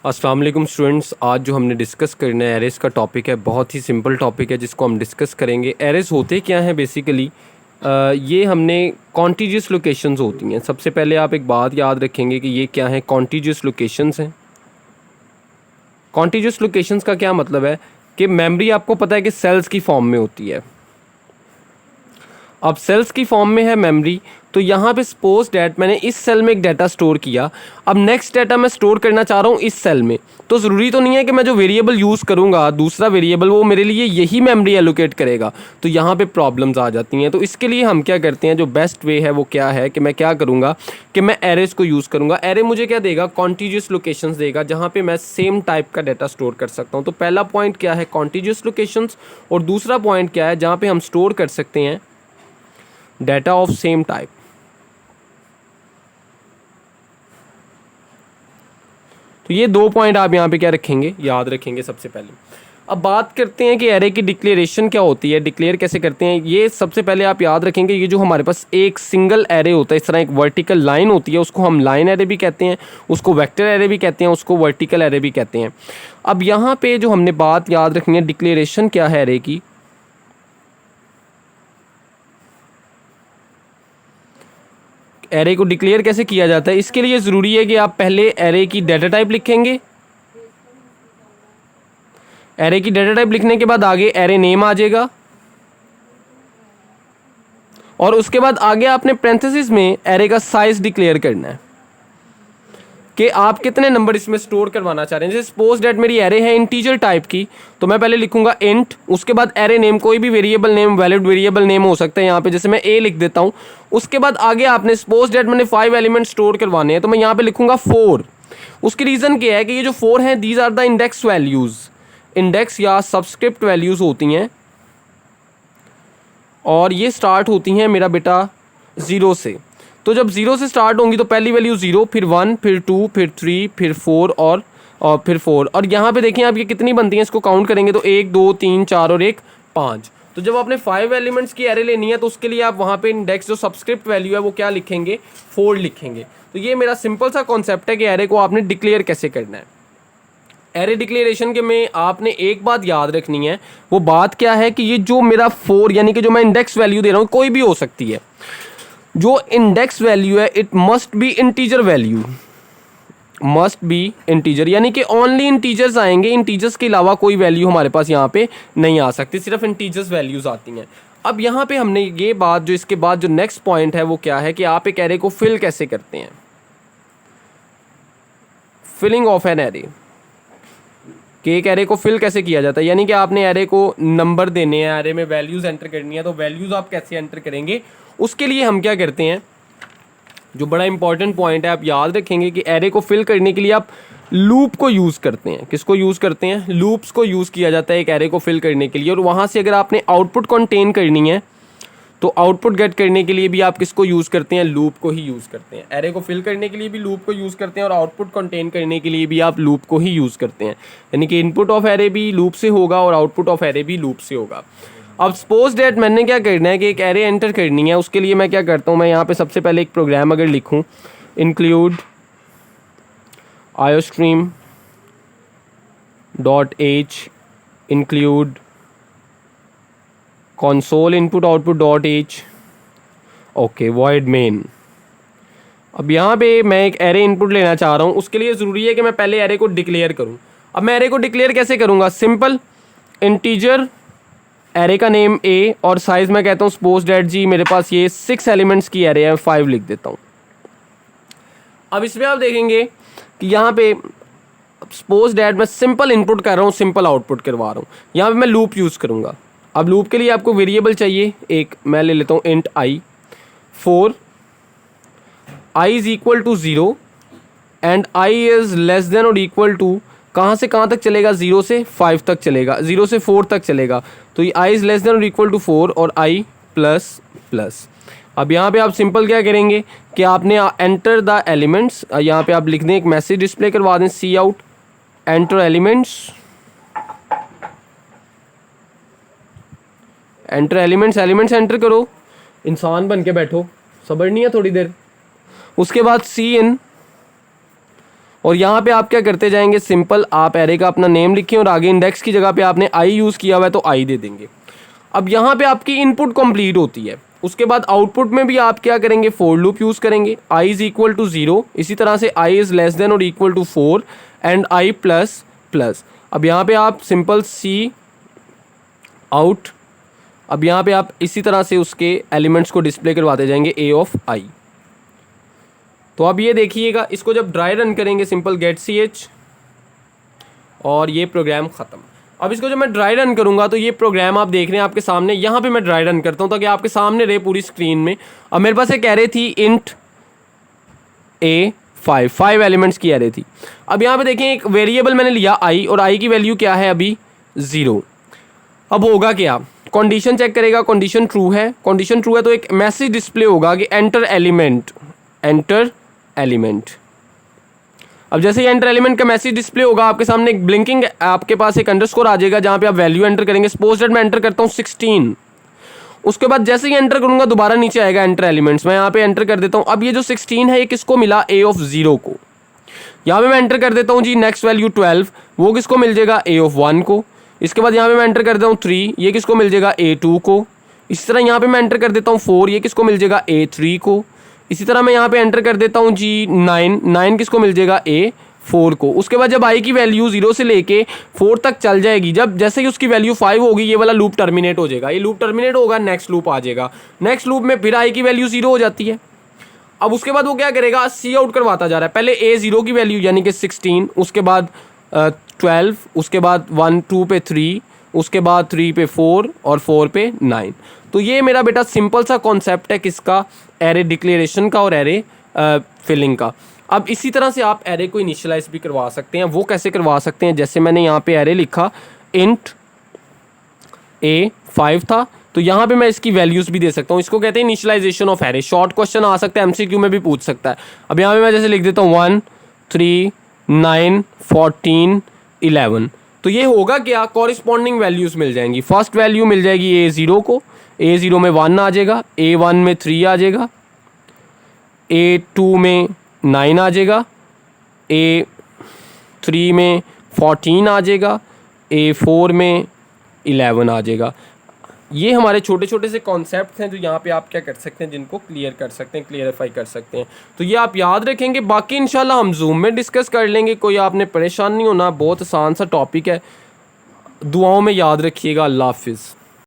अस्सलाम वालेकुम स्टूडेंट्स। आज जो हमने डिस्कस करना है एरेस का टॉपिक है, बहुत ही सिंपल टॉपिक है जिसको हम डिस्कस करेंगे। एरेस होते क्या हैं बेसिकली, ये हमने कॉन्टीजियस लोकेशंस होती हैं। सबसे पहले आप एक बात याद रखेंगे कि ये क्या है, कॉन्टीजियस लोकेशंस हैं। कॉन्टीजियस लोकेशंस का क्या मतलब है कि मेमोरी आपको पता है कि सेल्स की फॉर्म में होती है। अब सेल्स की फॉर्म में है मेमोरी, तो यहाँ पे सपोज डैट मैंने इस सेल में एक डाटा स्टोर किया। अब नेक्स्ट डाटा मैं स्टोर करना चाह रहा हूँ इस सेल में, तो ज़रूरी तो नहीं है कि मैं जो वेरिएबल यूज़ करूँगा दूसरा वेरिएबल वो मेरे लिए यही मेमोरी एलोकेट करेगा। तो यहाँ पे प्रॉब्लम्स आ जाती हैं। तो इसके लिए हम क्या करते हैं, जो बेस्ट वे है वो क्या है कि मैं क्या करूँगा कि मैं एरेस को यूज़ करूँगा। एरे मुझे क्या देगा, कॉन्टीजियस लोकेशंस देगा जहाँ पे मैं सेम टाइप का डाटा स्टोर कर सकता हूँ। तो पहला पॉइंट क्या है, कॉन्टीजियस लोकेशंस, और दूसरा पॉइंट क्या है जहाँ पे हम स्टोर कर सकते हैं डाटा ऑफ सेम टाइप। तो ये दो पॉइंट आप यहाँ पे क्या रखेंगे, याद रखेंगे सबसे पहले। अब बात करते हैं कि एरे की डिक्लेरेशन क्या होती है, डिक्लेयर कैसे करते हैं। ये सबसे पहले आप याद रखेंगे, ये जो हमारे पास एक सिंगल एरे होता है, इस तरह एक वर्टिकल लाइन होती है, उसको हम लाइन एरे भी कहते हैं, उसको वेक्टर एरे भी कहते हैं, उसको वर्टिकल एरे भी कहते हैं। अब यहाँ पे जो हमने बात याद रखनी है, डिक्लेरेशन क्या है एरे की। एरे को डिक्लेयर कैसे किया जाता है, इसके लिए ज़रूरी है कि आप पहले एरे की डाटा टाइप लिखेंगे। एरे की डाटा टाइप लिखने के बाद आगे एरे नेम आ जाएगा, और उसके बाद आगे आपने पैरेंथेसिस में एरे का साइज डिक्लेयर करना है कि आप कितने नंबर इसमें स्टोर करवाना चाह रहे हैं। जैसे सपोज डेट मेरी एरे है इंटीजर टाइप की, तो मैं पहले लिखूंगा इंट, उसके बाद एरे नेम, कोई भी variable name, valid variable name हो सकता है यहाँ पे, जैसे मैं ए लिख देता हूँ। उसके बाद आगे आपने सपोज डेट मैंने 5 एलिमेंट स्टोर करवाने हैं, तो मैं यहाँ पे लिखूंगा 4। उसकी रीज़न क्या है कि ये जो 4 हैं these are the index values, index या सबस्क्रिप्ट वैल्यूज़ होती हैं, और ये स्टार्ट होती हैं मेरा बेटा 0 से। तो जब 0 से स्टार्ट होंगी तो पहली वैल्यू 0, फिर 1, फिर 2, फिर 3, फिर 4 और फिर 4। और यहाँ पे देखें आप ये कितनी बनती हैं, इसको काउंट करेंगे तो 1 2 3 4 और 1 5। तो जब आपने 5 एलिमेंट्स की एरे लेनी है तो उसके लिए आप वहाँ पे इंडेक्स जो सबस्क्रिप्ट वैल्यू है वो क्या लिखेंगे, 4 लिखेंगे। तो ये मेरा सिंपल सा कॉन्सेप्ट है कि एरे को आपने डिक्लेयर कैसे करना है। एरे डिक्लेरेशन के में आपने एक बात याद रखनी है, वो बात क्या है कि ये जो मेरा 4 यानी कि जो मैं इंडेक्स वैल्यू दे रहा हूँ कोई भी हो सकती है, जो इंडेक्स वैल्यू है it must be integer value, must be integer, यानी कि ओनली इंटीजर्स आएंगे। इंटीजर्स के अलावा कोई वैल्यू हमारे पास यहाँ पे नहीं आ सकती, सिर्फ इंटीजर्स वैल्यूज आती हैं। अब यहाँ पे हमने ये बात, जो इसके बाद जो नेक्स्ट पॉइंट है वो क्या है कि आप एक एरे को फिल कैसे करते हैं, फिलिंग ऑफ एन एरे, कि एक एरे को फिल कैसे किया जाता है। यानी कि आपने एरे को नंबर देने हैं, एरे में वैल्यूज़ एंटर करनी है, तो वैल्यूज़ आप कैसे एंटर करेंगे, उसके लिए हम क्या करते हैं, जो बड़ा इंपॉर्टेंट पॉइंट है आप याद रखेंगे कि एरे को फिल करने के लिए आप लूप को यूज़ करते हैं। किसको यूज़ करते हैं, लूप्स को यूज़ किया जाता है एक एरे को फिल करने के लिए। और वहाँ से अगर आपने आउटपुट कंटेन करनी है तो आउटपुट गेट करने के लिए भी आप किसको यूज़ करते हैं, लूप को ही यूज़ करते हैं। एरे को फिल करने के लिए भी लूप को यूज़ करते हैं, और आउटपुट कंटेन करने के लिए भी आप लूप को ही यूज़ करते हैं। यानी कि इनपुट ऑफ एरे भी लूप से होगा और आउटपुट ऑफ एरे भी लूप से होगा। अब सपोज डेट मैंने क्या करना है कि एक एरे एंटर करनी है, उसके लिए मैं क्या करता हूँ, मैं यहाँ पे सबसे पहले एक प्रोग्राम अगर लिखूँ, include iostream .h include console input output .h, okay, void main। अब यहाँ पे मैं एक एरे इनपुट लेना चाह रहा हूँ, उसके लिए ज़रूरी है कि मैं पहले एरे को डिक्लेयर करूँ। अब मैं एरे को डिक्लेयर कैसे करूँगा, सिंपल, इंटीजर, एरे का नेम ए, और साइज़ मैं कहता हूँ सपोज डेट जी मेरे पास ये 6 एलिमेंट्स की एरे है, 5 लिख देता हूँ। अब इसमें आप देखेंगे कि यहाँ पे सपोज डेट मैं सिंपल इनपुट कर रहा हूँ, सिंपल आउटपुट करवा रहा हूँ। यहाँ पे मैं लूप यूज़ करूँगा। अब लूप के लिए आपको वेरिएबल चाहिए, एक मैं ले लेता हूँ int I, 4 i is equal to 0 and i is less than और इक्वल टू, कहाँ से कहाँ तक चलेगा, 0 से 5 तक चलेगा, 0 से 4 तक चलेगा। तो ये i इज़ लेस देन और इक्वल टू 4 और i प्लस प्लस। अब यहाँ पे आप सिंपल क्या करेंगे कि आपने एंटर द एलिमेंट्स, यहाँ पे आप लिख दें, एक मैसेज डिस्प्ले करवा दें, cout enter elements, enter elements, elements enter करो, इंसान बन के बैठो, सब्र नहीं है थोड़ी देर। उसके बाद सी इन, और यहाँ पे आप क्या करते जाएंगे, सिंपल आप एरे का अपना नेम लिखें और आगे इंडेक्स की जगह पे आपने आई यूज़ किया हुआ है तो आई दे देंगे। अब यहाँ पे आपकी इनपुट कंप्लीट होती है, उसके बाद आउटपुट में भी आप क्या करेंगे, फॉर लूप यूज़ करेंगे। आई इज़ इक्वल टू 0, इसी तरह से आई इज़ लेस देन और equal to 4 and I plus plus. अब यहाँ पे आप सिंपल सी आउट, अब यहाँ पे आप इसी तरह से उसके एलिमेंट्स को डिस्प्ले करवाते जाएंगे ए ऑफ आई। तो अब ये देखिएगा, इसको जब ड्राई रन करेंगे सिंपल गेट सी एच और ये प्रोग्राम ख़त्म। अब इसको जब मैं ड्राई रन करूँगा तो ये प्रोग्राम आप देख रहे हैं आपके सामने, यहाँ पे मैं ड्राई रन करता हूँ ताकि आपके सामने रहे पूरी स्क्रीन में। अब मेरे पास एक एरे थी इंट ए 5 एलिमेंट्स की एरे थी। अब यहाँ पे देखें एक वेरिएबल मैंने लिया आई और आई की वैल्यू क्या है अभी 0। अब होगा क्या, कंडीशन चेक करेगा, कंडीशन ट्रू है, कंडीशन ट्रू है तो एक मैसेज डिस्प्ले होगा कि एंटर एलिमेंट, एंटर एलिमेंट। अब जैसे ही एंटर एलिमेंट का मैसेज डिस्प्ले होगा आपके सामने एक ब्लिंकिंग, आपके पास एक अंडरस्कोर आ जाएगा जहाँ पे आप वैल्यू एंटर करेंगे। सपोज दैट मैं एंटर करता हूँ 16, उसके बाद जैसे ही एंटर करूँगा दोबारा नीचे आएगा एंटर एलिमेंट्स, मैं यहाँ पे एंटर कर देता हूँ। अब ये जो 16 है ये किसको मिला, ए ऑफ 0 को। यहाँ पे मैं एंटर कर देता हूँ जी नेक्स्ट वैल्यू 12, वो किसको मिल जाएगा, ए ऑफ 1 को। इसके बाद यहाँ पे मैं एंटर कर देता हूँ 3, ये किसको मिल जाएगा, ए 2 को। इसी तरह यहाँ पे मैं एंटर कर देता हूँ 4, ये किसको मिल जाएगा, ए 3 को। इसी तरह मैं यहाँ पे एंटर कर देता हूँ जी 9 किसको मिल जाएगा, ए 4 को। उसके बाद जब आई की वैल्यू 0 से लेके 4 तक चल जाएगी, जब जैसे ही उसकी वैल्यू 5 होगी ये वाला लूप टर्मिनेट हो जाएगा। ये लूप टर्मिनेट होगा, नेक्स्ट लूप आ जाएगा, नेक्स्ट लूप में फिर आई की वैल्यू 0 हो जाती है। अब उसके बाद वो क्या करेगा, सी आउट करवाता जा रहा है, पहले ए 0 की वैल्यू यानी कि 16, उसके बाद 12, उसके बाद 1 2 पे 3, उसके बाद 3 पे 4 और 4 पे 9। तो ये मेरा बेटा सिंपल सा कॉन्सेप्ट है किसका, एरे डिक्लेरेशन का और एरे फिलिंग का। अब इसी तरह से आप एरे को इनिशियलाइज भी करवा सकते हैं। वो कैसे करवा सकते हैं, जैसे मैंने यहाँ पे एरे लिखा इंट ए 5 था, तो यहाँ पे मैं इसकी वैल्यूज़ भी दे सकता हूँ। इसको कहते हैं initialization of array. Short question आ सकता है, एमसीक्यू में भी पूछ सकता है। अब यहाँ पे मैं जैसे लिख देता हूँ 1 3 9 14 11, तो ये होगा क्या, कॉरिस्पॉन्डिंग वैल्यूज़ मिल जाएंगी। फर्स्ट वैल्यू मिल जाएगी ए 0 को, ए 0 में 1 आ जाएगा, ए 1 में 3 आ जाएगा, ए 2 में 9 आ जाएगा, ए 3 में 14 आ जाएगा, ए 4 में 11 आ जाएगा। ये हमारे छोटे छोटे से कॉन्सेप्ट हैं जो यहाँ पे आप क्या कर सकते हैं, जिनको क्लियर कर सकते हैं, क्लियरिफाई कर सकते हैं। तो ये आप याद रखेंगे, बाकी इंशाल्लाह हम जूम में डिस्कस कर लेंगे, कोई आपने परेशान नहीं होना, बहुत आसान सा टॉपिक है। दुआओं में याद रखिएगा। अल्लाह हाफिज़।